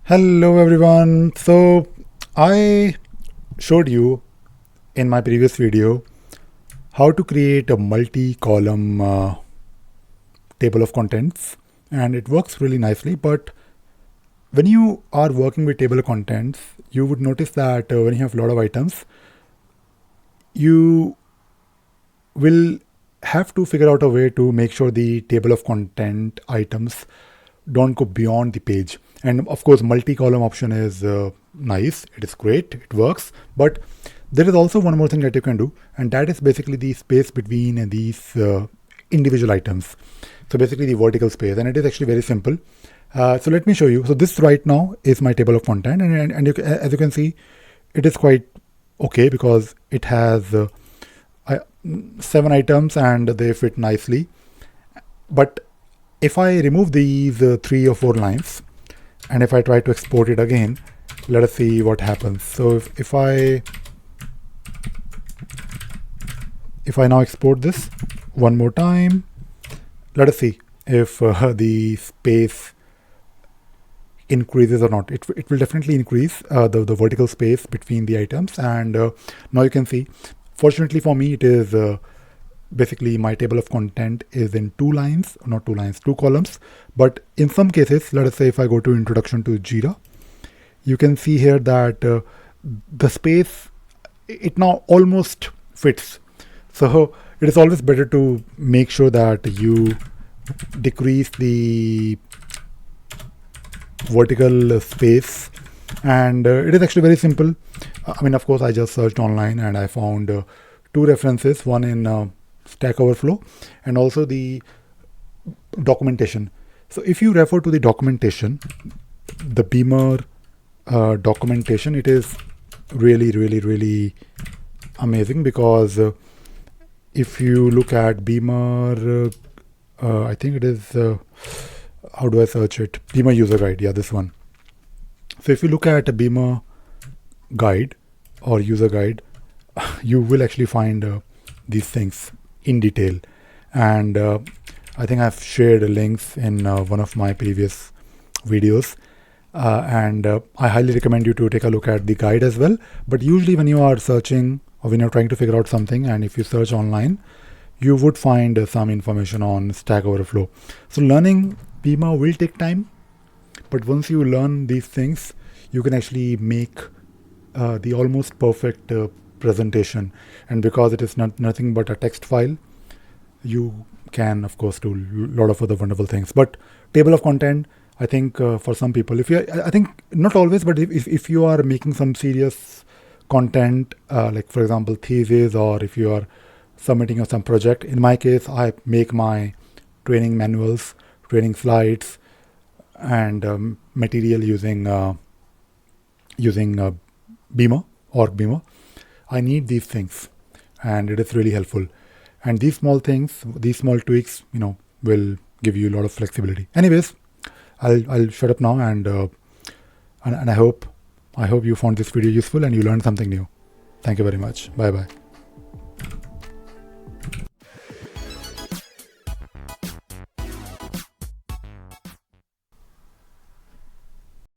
Hello everyone. So I showed you in my previous video how to create a multi-column table of contents, and it works really nicely. But when you are working with table of contents, you would notice that when you have a lot of items, you will have to figure out a way to make sure the table of content items don't go beyond the page. And of course, multi-column option is nice. It is great. It works. But there is also one more thing that you can do, and that is basically the space between these individual items. So basically the vertical space, and it is actually very simple. So let me show you. So this right now is my table of content, and as you can see, it is quite okay because it has 7 items and they fit nicely. But if I remove these 3 or 4 lines, and if I try to export it again, let us see what happens. So if I now export this one more time, let us see if the space increases or not. It will definitely increase the vertical space between the items, and now you can see, fortunately for me, it is basically my table of content is in 2 lines, not 2 lines, 2 columns. But in some cases, let us say if I go to introduction to Jira, you can see here that the space, it now almost fits. So it is always better to make sure that you decrease the vertical space, and it is actually very simple. I mean, of course, I just searched online and I found 2 references, one in Stack Overflow and also the documentation. So if you refer to the documentation, the Beamer documentation, it is really amazing, because if you look at Beamer, I think it is, how do I search it? Beamer user guide. Yeah, this one. So if you look at a Beamer guide or user guide, you will actually find these things in detail. And I think I've shared links in one of my previous videos. And I highly recommend you to take a look at the guide as well. But usually when you are searching or when you're trying to figure out something, and if you search online, you would find some information on Stack Overflow. So learning Beamer will take time, but once you learn these things, you can actually make the almost perfect presentation. And because it is nothing but a text file, you can of course do a lot of other wonderful things. But table of content, I think for some people, I think not always, but if you are making some serious content, like for example thesis, or if you are submitting some project, in my case I make my training manuals, training slides, and material using Beamer or Beamer. I need these things, and it is really helpful. And these small things, these small tweaks, will give you a lot of flexibility. Anyways, I'll shut up now, and I hope you found this video useful and you learned something new. Thank you very much. Bye bye.